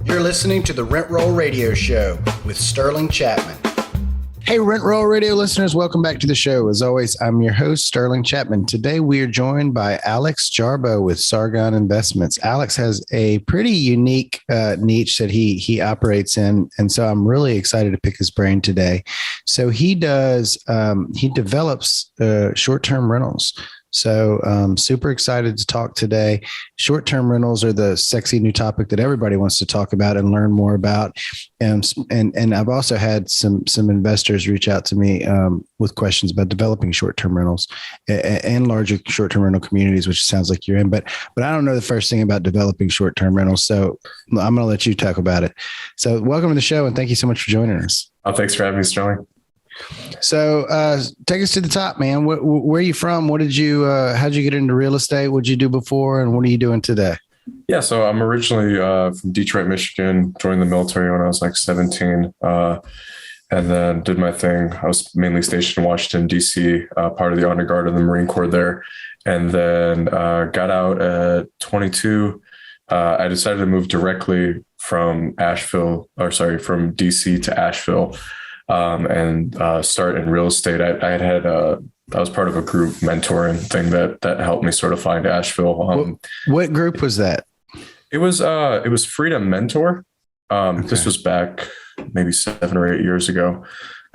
You're listening to the Rent Roll Radio Show with Sterling Chapman. Hey, Rent Roll Radio listeners, welcome back to the show. As always, I'm your host, Sterling Chapman. Today, we are joined by Alex Jarbo with Sargon Investments. Alex has a pretty unique niche that he operates in, and so I'm really excited to pick his brain today. So he develops short-term rentals. So super excited to talk today. Short-term rentals are the sexy new topic that everybody wants to talk about and learn more about. And I've also had some investors reach out to me with questions about developing short-term rentals and larger short-term rental communities, which sounds like you're in. But I don't know the first thing about developing short-term rentals. So I'm going to let you talk about it. So welcome to the show, and thank you so much for joining us. Oh, thanks for having me, Sterling. So take us to the top, man. Where are you from? How'd you get into real estate? What'd you do before? And what are you doing today? Yeah, so I'm originally from Detroit, Michigan, joined the military when I was like 17, and then did my thing. I was mainly stationed in Washington, D.C., part of the Honor Guard of the Marine Corps there. And then got out at 22. I decided to move directly from D.C. to Asheville. And start in real estate. I was part of a group mentoring thing that helped me sort of find Asheville. What group was that? It was Freedom Mentor. Okay. This was back maybe 7 or 8 years ago.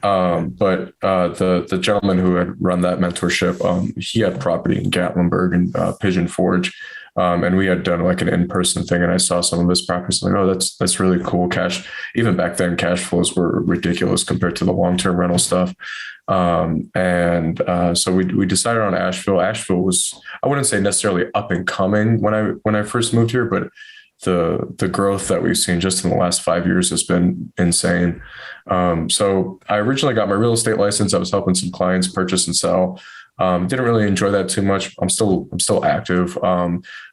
But the gentleman who had run that mentorship, he had property in Gatlinburg and Pigeon Forge. And we had done like an in-person thing, and I saw some of his properties. Like, oh, that's really cool. Even back then, cash flows were ridiculous compared to the long-term rental stuff. So we decided on Asheville. Asheville was, I wouldn't say necessarily up and coming when I first moved here, but the growth that we've seen just in the last 5 years has been insane. So I originally got my real estate license. I was helping some clients purchase and sell. Didn't really enjoy that too much. I'm still active.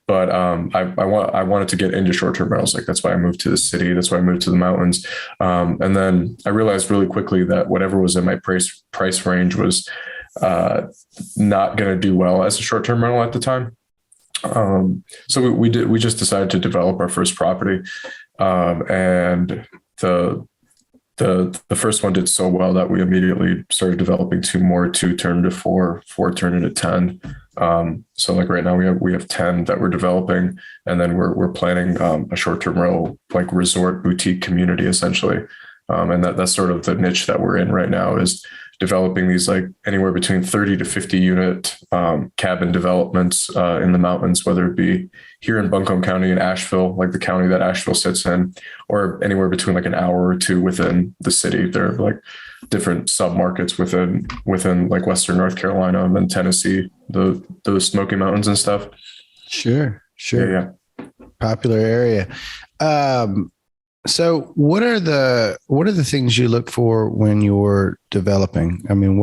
But I wanted to get into short-term rentals. Like, that's why I moved to the city. That's why I moved to the mountains. And then I realized really quickly that whatever was in my price range was not going to do well as a short-term rental at the time. So we just decided to develop our first property. And the first one did so well that we immediately started developing 2 more. 2 turned into 4 turned into 10. So like right now we have 10 that we're developing, and then we're planning a short-term rental, like resort boutique community essentially. And that's sort of the niche that we're in right now, is developing these like anywhere between 30 to 50 unit cabin developments in the mountains, whether it be here in Buncombe County in Asheville, like the county that Asheville sits in, or anywhere between like an hour or 2 within the city. There are like different submarkets within like Western North Carolina and then Tennessee, the Smoky Mountains and stuff. Sure. Yeah. Popular area. So what are the things you look for when you're developing? I mean,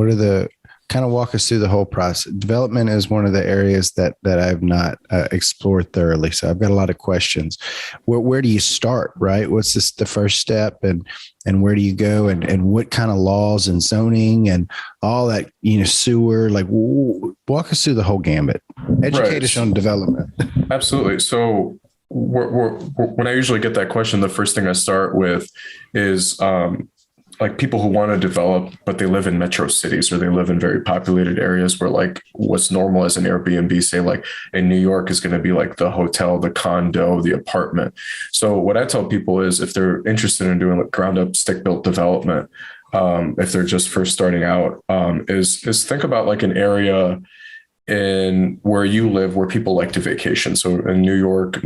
kind of walk us through the whole process. Development is one of the areas that I've not explored thoroughly. So I've got a lot of questions. Where do you start, right? What's the first step, and where do you go, and what kind of laws and zoning and all that, sewer, like walk us through the whole gambit. Educate us on development. Absolutely. So when I usually get that question, the first thing I start with is like people who want to develop, but they live in metro cities, or they live in very populated areas where like what's normal as an Airbnb, say like in New York, is going to be like the hotel, the condo, the apartment. So what I tell people is, if they're interested in doing like ground up stick built development, if they're just first starting out, is think about like an area in where you live, where people like to vacation. So in New York,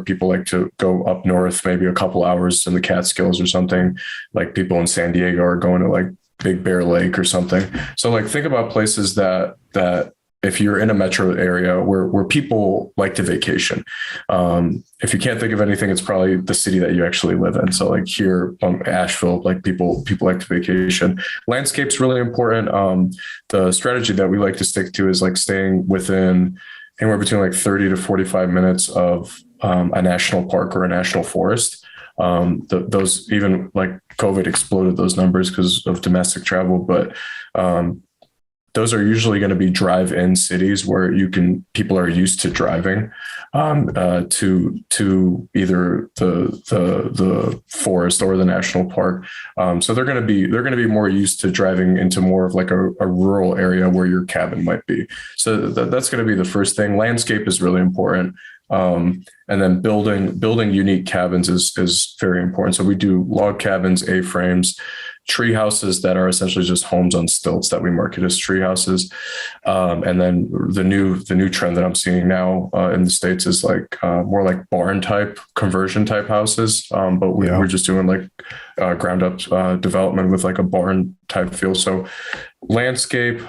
people like to go up north, maybe a couple hours in the Catskills or something. Like people in San Diego are going to like Big Bear Lake or something. So like think about places that if you're in a metro area where people like to vacation. If you can't think of anything, it's probably the city that you actually live in. So like here, Asheville, like people like to vacation. Landscape's really important. The strategy that we like to stick to is like staying within anywhere between like 30 to 45 minutes of a national park or a national forest. Those, even like COVID exploded those numbers because of domestic travel, but those are usually going to be drive-in cities where people are used to driving to either the forest or the national park. So they're going to be more used to driving into more of like a rural area where your cabin might be. So that's going to be the first thing. Landscape is really important. And then building unique cabins is very important. So we do log cabins, A-frames, tree houses that are essentially just homes on stilts that we market as tree houses. And then the new trend that I'm seeing now in the States is like more like barn type conversion type houses. But we're just doing like ground up development with like a barn type feel. So landscape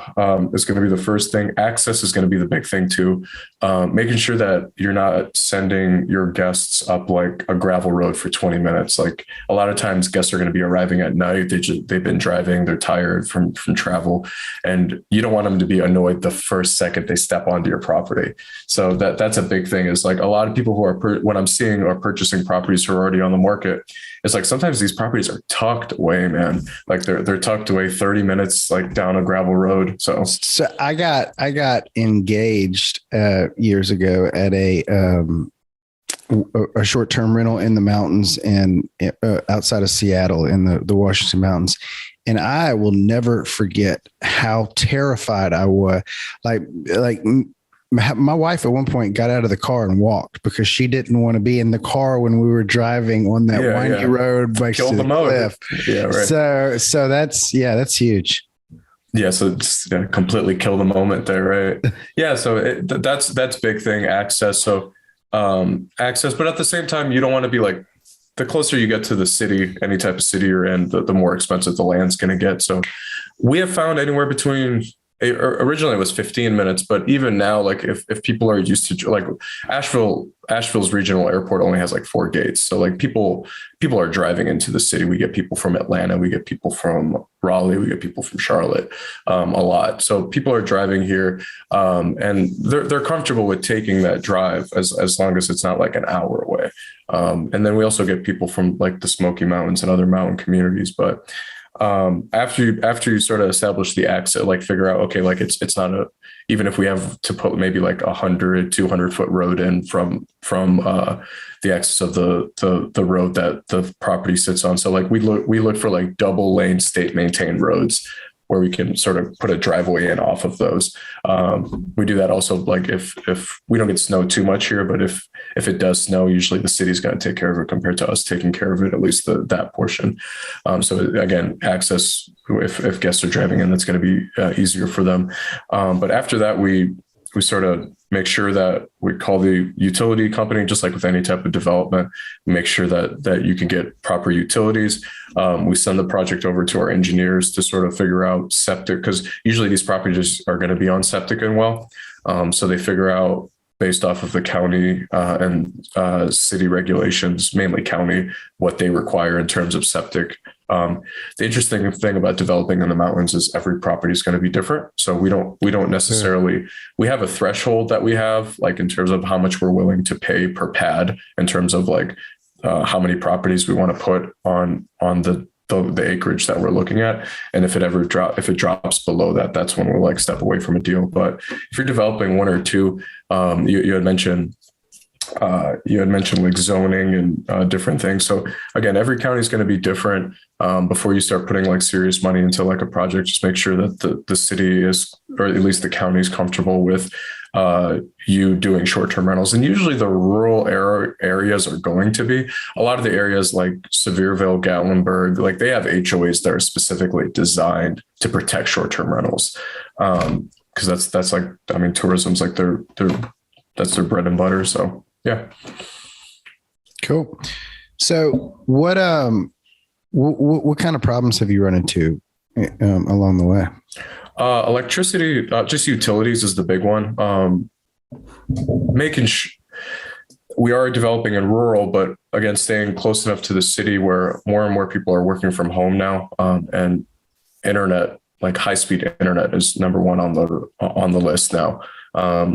is going to be the first thing. Access is going to be the big thing too. Making sure that you're not sending your guests up like a gravel road for 20 minutes. Like a lot of times guests are going to be arriving at night. They've been driving, they're tired from travel, and you don't want them to be annoyed the first second they step onto your property. So that's a big thing, is like a lot of people who are what I'm seeing are purchasing properties who are already on the market. It's like sometimes these properties are tucked away, man. Like they're tucked away 30 minutes like down a gravel road. So I got engaged years ago at a short-term rental in the mountains and outside of Seattle in the Washington Mountains. And I will never forget how terrified I was. Like my wife at one point got out of the car and walked because she didn't want to be in the car when we were driving on that windy road next to the cliff. Yeah, right. So that's huge. Yeah, so it's completely kill the moment there, right? Yeah, so that's big thing, access. So access, but at the same time, you don't want to be like, the closer you get to the city, any type of city you're in, the more expensive the land's going to get. So we have found anywhere between, originally it was 15 minutes, but even now, like if people are used to, like Asheville's regional airport only has like 4 gates. So like people are driving into the city. We get people from Atlanta, we get people from Raleigh, we get people from Charlotte, a lot. So people are driving here, and they're comfortable with taking that drive as long as it's not like an hour away. And then we also get people from like the Smoky Mountains and other mountain communities, but after you sort of establish the access, like figure out, okay, like it's not even if we have to put maybe like 100-200 foot road in from the axis of the road that the property sits on. So like we look for like double lane state maintained roads where we can sort of put a driveway in off of those. We do that also, like if we don't get snow too much here, but if it does snow, usually the city's going to take care of it compared to us taking care of it, at least that portion. So again, access, if guests are driving in, that's going to be easier for them. But after that, we sort of make sure that we call the utility company, just like with any type of development, make sure that you can get proper utilities. We send the project over to our engineers to sort of figure out septic, because usually these properties are going to be on septic and well. So they figure out based off of the county and city regulations, mainly county, what they require in terms of septic. The interesting thing about developing in the mountains is every property is going to be different. So we don't necessarily, we have a threshold that we have, like in terms of how much we're willing to pay per pad, in terms of like how many properties we want to put on the acreage that we're looking at. And if it drops below that, that's when we'll like step away from a deal. But if you're developing one or two, you had mentioned like zoning and different things. So again, every county is going to be different. Before you start putting like serious money into like a project, just make sure that the city is, or at least the county is comfortable with you doing short-term rentals. And usually the rural areas are going to be. A lot of the areas like Sevierville, Gatlinburg, like they have HOAs that are specifically designed to protect short-term rentals. Because that's like, I mean, tourism's like that's their bread and butter. So yeah. Cool. So what kind of problems have you run into along the way? Electricity, just utilities is the big one. We are developing in rural, but again, staying close enough to the city where more and more people are working from home now. And internet, like high speed internet, is number one on the list now.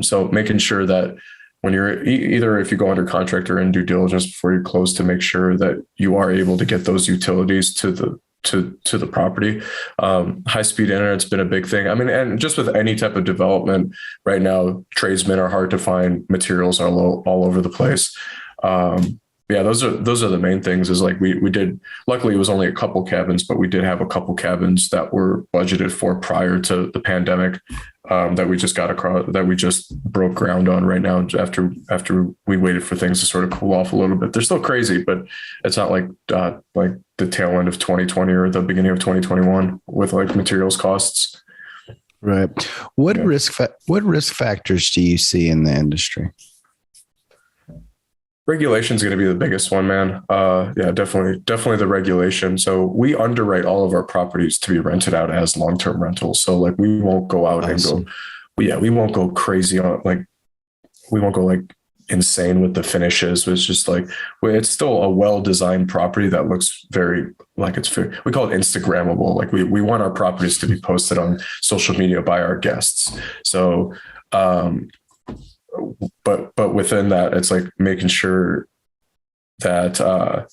So making sure that when you're either, if you go under contract or in due diligence before you close, to make sure that you are able to get those utilities to to the property. High speed internet's been a big thing. I mean, and just with any type of development right now, tradesmen are hard to find. Materials are all over the place. Yeah, those are the main things. Is like we did. Luckily, it was only a couple cabins, but we did have a couple cabins that were budgeted for prior to the pandemic, that we just got across, that we just broke ground on right now after we waited for things to sort of cool off a little bit. They're still crazy, but it's not like the tail end of 2020 or the beginning of 2021 with like materials costs. Right. What risk factors do you see in the industry? Regulation is going to be the biggest one, man. Yeah, definitely the regulation. So we underwrite all of our properties to be rented out as long-term rentals. So like we won't go out and go, we won't go crazy on we won't go like insane with the finishes. It's just like, it's still a well-designed property that looks very like we call it Instagrammable. Like we want our properties to be posted on social media by our guests. So, but within that, it's like making sure that,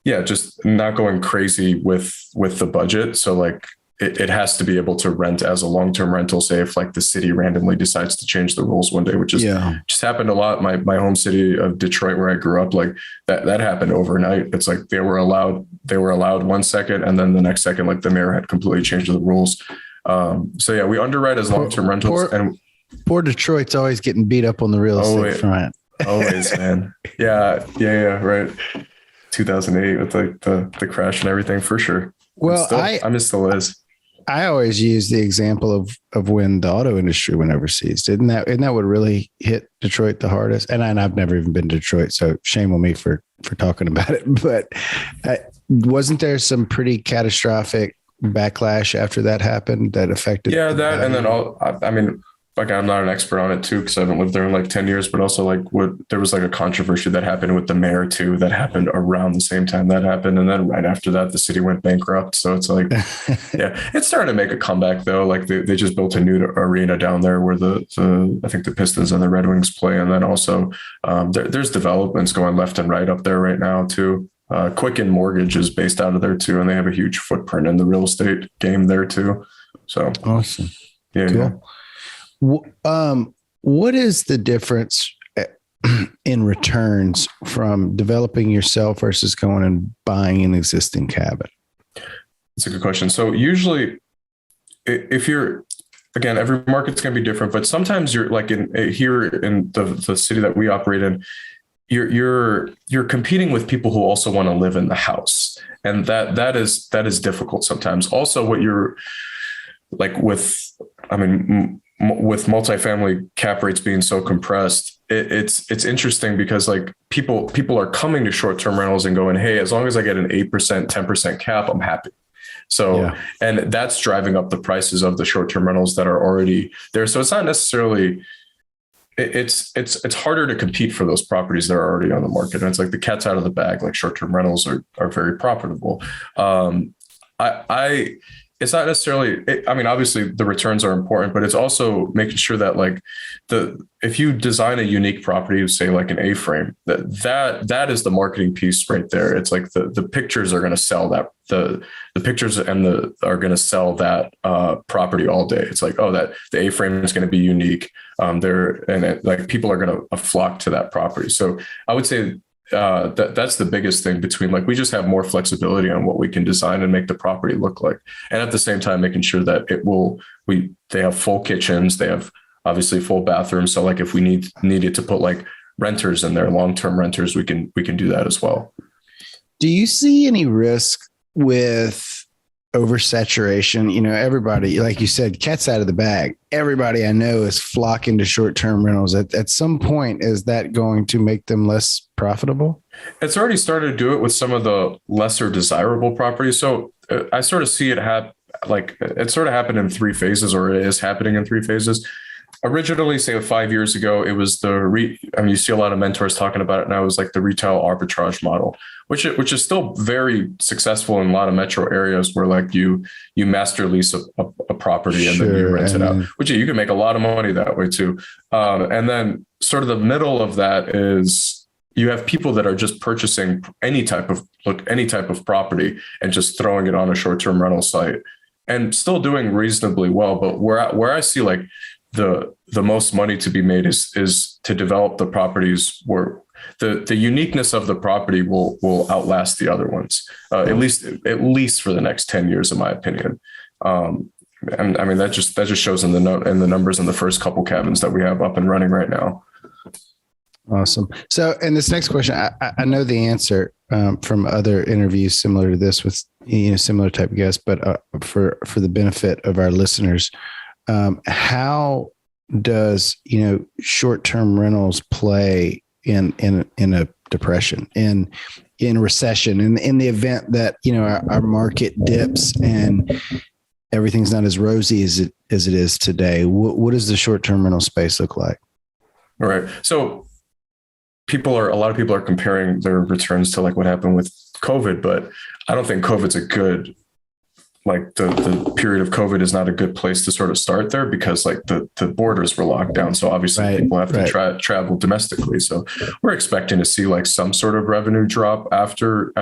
just not going crazy with the budget. So like it has to be able to rent as a long-term rental. Say if like the city randomly decides to change the rules one day, which is just happened a lot. My home city of Detroit, where I grew up, like that happened overnight. It's like they were allowed 1 second, and then the next second, like the mayor had completely changed the rules. So yeah, we underwrite as long-term rentals. And poor Detroit's always getting beat up on the real estate front. Always, man. Yeah, right. 2008 with like the crash and everything, for sure. Well, it still is. I always use the example of when the auto industry went overseas. Isn't that what really hit Detroit the hardest? And I've never even been to Detroit, so shame on me for talking about it. But wasn't there some pretty catastrophic backlash after that happened that affected? Yeah, that, and then like I'm not an expert on it too, because I haven't lived there in like 10 years, but also like there was like a controversy that happened with the mayor too, that happened around the same time that happened. And then right after that, the city went bankrupt. So it's like, yeah, it's starting to make a comeback though. Like they just built a new arena down there where I think the Pistons and the Red Wings play. And then also there's developments going left and right up there right now too. Quicken Mortgage is based out of there too. And they have a huge footprint in the real estate game there too. So awesome. Yeah. Cool. Yeah. What is the difference in returns from developing yourself versus going and buying an existing cabin? That's a good question. So usually if you're, again, every market's going to be different, but sometimes you're like here in the city that we operate in, you're competing with people who also want to live in the house. And that is difficult sometimes. Also what you're like with multifamily cap rates being so compressed, it's interesting because like people are coming to short-term rentals and going, hey, as long as I get an 8%, 10% cap, I'm happy. So, and that's driving up the prices of the short-term rentals that are already there. So it's not necessarily, it's harder to compete for those properties that are already on the market. And it's like the cat's out of the bag. Like short-term rentals are very profitable. It's not necessarily, obviously the returns are important, but it's also making sure that like if you design a unique property, say like an A-frame, that is the marketing piece right there. It's like the pictures are going to sell that, the pictures are going to sell that property all day. It's like, that the A-frame is going to be unique. Like people are going to flock to that property. So I would say that's the biggest thing between like, we just have more flexibility on what we can design and make the property look like. And at the same time, making sure that they have full kitchens, they have obviously full bathrooms. So like if we needed to put like renters in there, long-term renters, we can do that as well. Do you see any risk with oversaturation? Everybody, like you said, cat's out of the bag. Everybody I know is flocking to short-term rentals. At some point, is that going to make them less profitable? It's already started to do it with some of the lesser desirable properties. So I sort of see it it sort of happened in 3 phases, or it is happening in 3 phases. Originally, say 5 years ago, it was you see a lot of mentors talking about it now. It was like the retail arbitrage model, which is still very successful in a lot of metro areas where like you master lease a property and then you rent it out, which you can make a lot of money that way too. And then sort of the middle of that is you have people that are just purchasing any type of property and just throwing it on a short-term rental site and still doing reasonably well. But where I see like the most money to be made is to develop the properties where the uniqueness of the property will outlast the other ones, at least for the next 10 years, in my opinion. And I mean, that just shows in the numbers in the first couple cabins that we have up and running right now. Awesome. So, and this next question, I know the answer from other interviews similar to this with, similar type of guests, but for the benefit of our listeners, how does, short-term rentals play in a depression, in recession, in the event that, our market dips and everything's not as rosy as it is today? What does the short-term rental space look like? All right. So a lot of people are comparing their returns to like what happened with COVID, but I don't think COVID's the period of COVID is not a good place to sort of start there, because like the borders were locked down. So obviously people have to travel domestically. So we're expecting to see like some sort of revenue drop after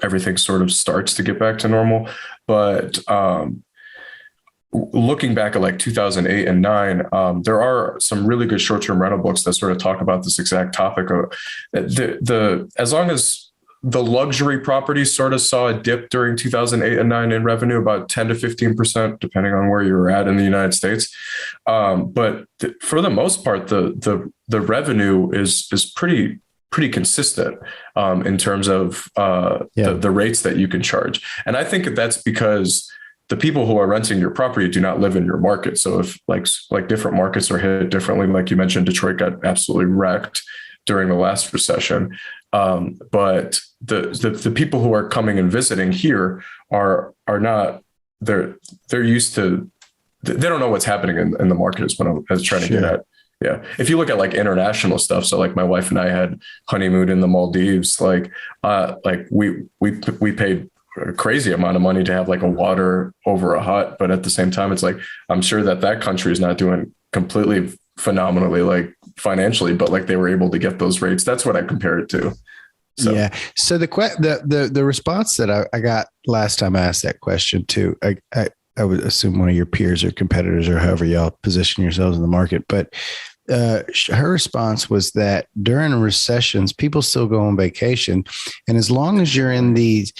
everything sort of starts to get back to normal. But looking back at like 2008 and 2009, there are some really good short-term rental books that sort of talk about this exact topic of as long as the luxury properties sort of saw a dip during 2008 and 2009 in revenue, about 10 to 15%, depending on where you're at in the United States. But for the most part, the revenue is pretty consistent in terms of the rates that you can charge. And I think that's because the people who are renting your property do not live in your market. So if like different markets are hit differently, like you mentioned, Detroit got absolutely wrecked during the last recession. But the people who are coming and visiting here are not, they're used to, they don't know what's happening in the market is what I was trying to get at. Yeah. If you look at like international stuff, so like my wife and I had honeymoon in the Maldives, like we paid a crazy amount of money to have like a water over a hut. But at the same time, it's like, I'm sure that country is not doing completely phenomenally, like financially, but like they were able to get those rates. That's what I compare it to. So. Yeah. So the response that I got last time I asked that question to, I would assume one of your peers or competitors or however y'all position yourselves in the market, but her response was that during recessions, people still go on vacation. And as long as you're in these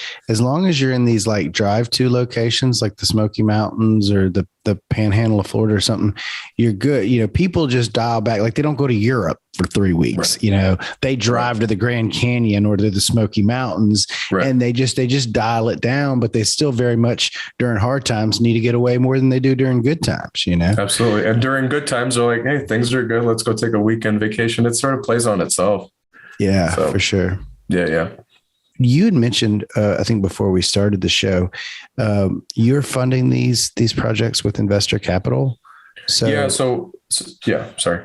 like drive-to locations, like the Smoky Mountains or the Panhandle of Florida or something, you're good. People just dial back. Like they don't go to Europe for 3 weeks. Right. They drive to the Grand Canyon or to the Smoky Mountains, and they just dial it down, but they still very much during hard times need to get away more than they do during good times, Absolutely. And during good times, they're like, hey, things are good. Let's go take a weekend vacation. It sort of plays on itself. Yeah, for sure. Yeah. You had mentioned, I think before we started the show, you're funding these projects with investor capital. So sorry.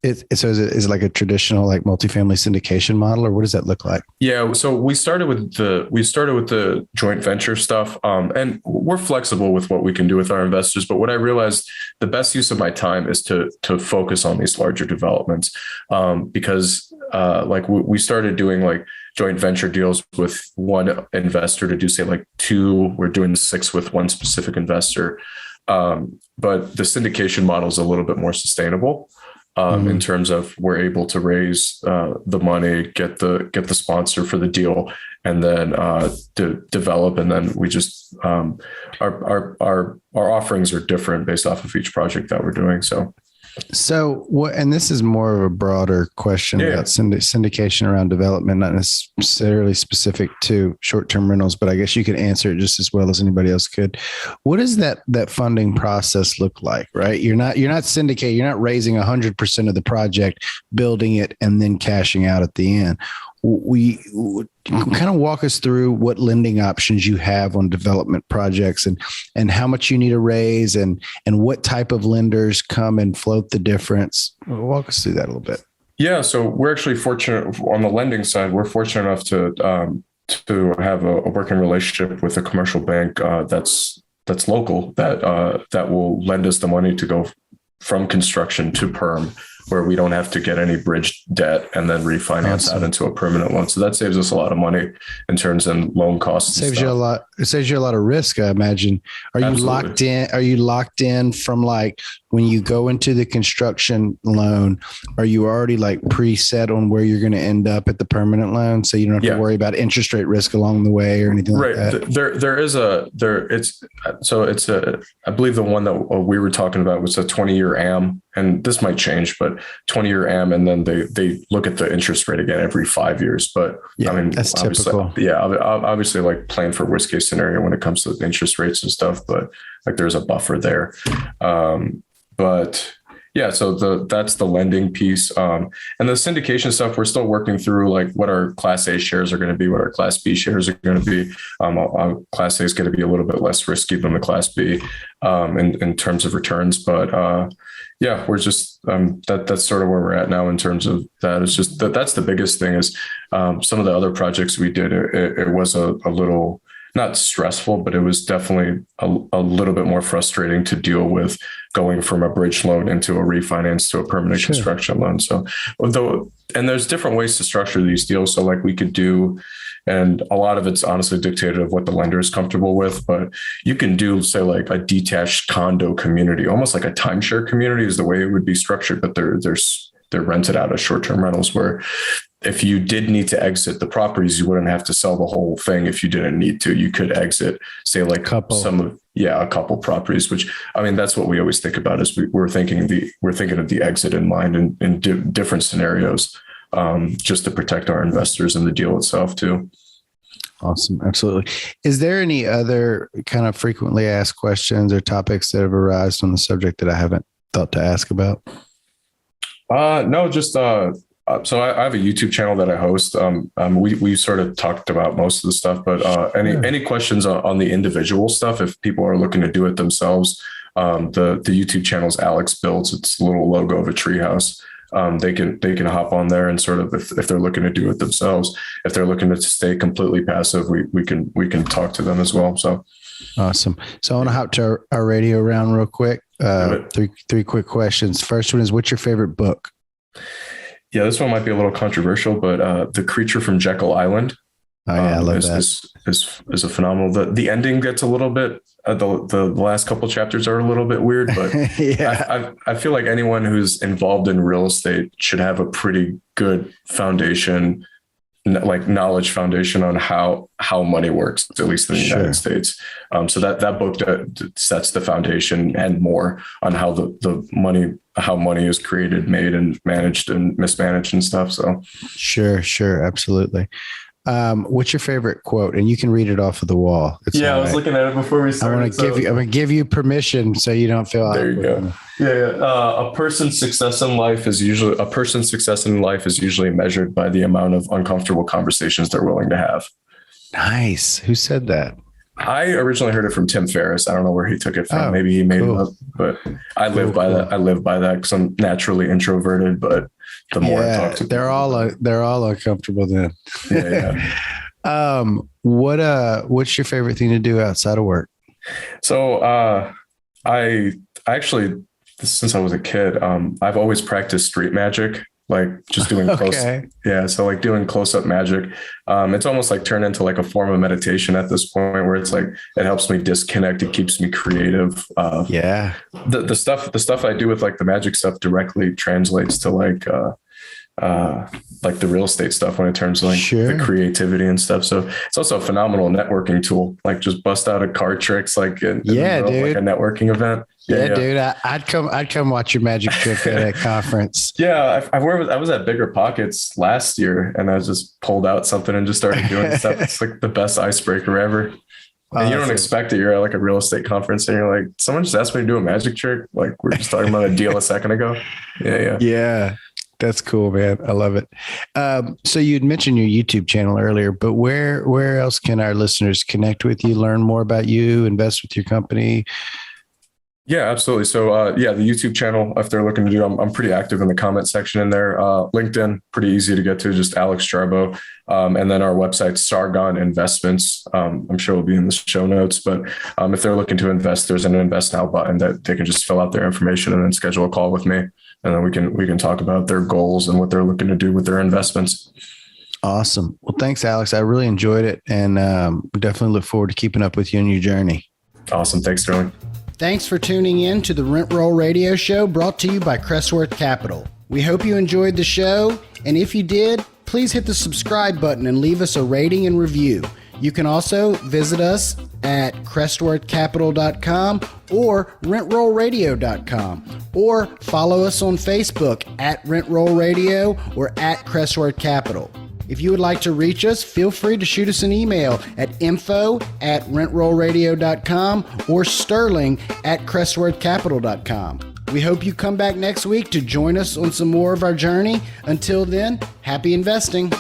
Is it like a traditional like multifamily syndication model, or what does that look like? Yeah, so we started with the joint venture stuff, and we're flexible with what we can do with our investors. But what I realized, the best use of my time is to focus on these larger developments, because like we started doing like joint venture deals with one investor to do say like 2. We're doing 6 with one specific investor, but the syndication model is a little bit more sustainable. In terms of we're able to raise the money, get the sponsor for the deal, and then develop, and then we just our offerings are different based off of each project that we're doing. So what? And this is more of a broader question about syndication around development, not necessarily specific to short-term rentals, but I guess you could answer it just as well as anybody else could. What does that funding process look like? Right? You're not syndicating. You're not raising 100% of the project, building it, and then cashing out at the end. We kind of walk us through what lending options you have on development projects and how much you need to raise and what type of lenders come and float the difference. Walk us through that a little bit. Yeah. So we're actually fortunate on the lending side. We're fortunate enough to have a working relationship with a commercial bank that's local that will lend us the money to go from construction to perm where we don't have to get any bridge debt and then refinance out into a permanent loan. So that saves us a lot of money in terms of loan costs. Saves you a lot. It saves you a lot of risk, I imagine. Are you locked in? Are you locked in from like when you go into the construction loan? Are you already like preset on where you're going to end up at the permanent loan, so you don't have to worry about interest rate risk along the way or anything like that? I believe the one that we were talking about was a 20-year AM, and this might change, but 20-year AM, and then they look at the interest rate again every 5 years. But I mean, that's typical. Obviously, like plan for worst case scenario when it comes to interest rates and stuff, but like there's a buffer there. But yeah, so that's the lending piece. And the syndication stuff, we're still working through like what our Class A shares are going to be, what our Class B shares are going to be. Class A is going to be a little bit less risky than the Class B in terms of returns. But we're just that's sort of where we're at now in terms of that. It's just that's the biggest thing is some of the other projects we did. It was a little not stressful, but it was definitely a little bit more frustrating to deal with going from a bridge loan into a refinance to a permanent construction loan. So, and there's different ways to structure these deals. So like we could do, and a lot of it's honestly dictated of what the lender is comfortable with, but you can do say like a detached condo community, almost like a timeshare community is the way it would be structured, but they're rented out as short-term rentals where if you did need to exit the properties, you wouldn't have to sell the whole thing. If you didn't need to, you could exit, say like a couple properties, which I mean, that's what we always think about is we're thinking of the exit in mind in different scenarios, just to protect our investors and the deal itself too. Awesome. Absolutely. Is there any other kind of frequently asked questions or topics that have arisen on the subject that I haven't thought to ask about? No, just, so I have a YouTube channel that I host. We sort of talked about most of the stuff, but any questions on the individual stuff, if people are looking to do it themselves, the YouTube channel is Alex Builds. It's a little logo of a treehouse. They can hop on there and sort of if they're looking to do it themselves. If they're looking to stay completely passive, we can talk to them as well. So awesome. So I want to hop to our radio round real quick. Three quick questions. First one is, what's your favorite book? Yeah, this one might be a little controversial, but The Creature from Jekyll Island. Oh yeah, I love that. Is a phenomenal. The ending gets a little bit. The last couple chapters are a little bit weird, but I feel like anyone who's involved in real estate should have a pretty good foundation, like knowledge foundation on how money works, at least in the United States. So that book sets the foundation and more on how how money is created, made, and managed and mismanaged and stuff. So sure, absolutely. What's your favorite quote? And you can read it off of the wall. I was looking at it before we started. I'm going to give you permission so you don't feel there. You go. Yeah. A person's success in life is usually measured by the amount of uncomfortable conversations they're willing to have. Nice. Who said that? I originally heard it from Tim Ferriss. I don't know where he took it from. Maybe he made it up, but I live by that. I live by that because I'm naturally introverted, but the more I talk to people, they're all uncomfortable then. What's your favorite thing to do outside of work? So, I actually, since I was a kid, I've always practiced street magic. Like just doing so like doing close-up magic. It's almost like turned into like a form of meditation at this point where it's like it helps me disconnect, it keeps me creative. The stuff I do with like the magic stuff directly translates to like the real estate stuff when it turns to like the creativity and stuff. So it's also a phenomenal networking tool. Like just bust out a card tricks like like a networking event. Dude, I'd come watch your magic trick at a conference. I was at Bigger Pockets last year and I just pulled out something and just started doing stuff. It's like the best icebreaker ever. And you don't expect it. You're at like a real estate conference and you're like, someone just asked me to do a magic trick. Like we're just talking about a deal a second ago. Yeah. That's cool, man. I love it. So you'd mentioned your YouTube channel earlier, but where else can our listeners connect with you, learn more about you, invest with your company? Yeah, absolutely. So the YouTube channel, if they're looking to do, I'm pretty active in the comment section in there. LinkedIn, pretty easy to get to, just Alex Jarbo. And then our website, Sargon Investments. I'm sure will be in the show notes, but if they're looking to invest, there's an Invest Now button that they can just fill out their information and then schedule a call with me. and then we can talk about their goals and what they're looking to do with their investments. Awesome. Well, thanks, Alex. I really enjoyed it, and definitely look forward to keeping up with you on your journey. Awesome. Thanks, Sterling. Thanks for tuning in to the Rent Roll Radio Show, brought to you by Crestworth Capital. We hope you enjoyed the show, and if you did, please hit the subscribe button and leave us a rating and review. You can also visit us at crestworthcapital.com or rentrollradio.com, or follow us on Facebook at Rentroll Radio or at Crestworth Capital. If you would like to reach us, feel free to shoot us an email at info@rentrollradio.com or sterling@crestworthcapital.com. We hope you come back next week to join us on some more of our journey. Until then, happy investing.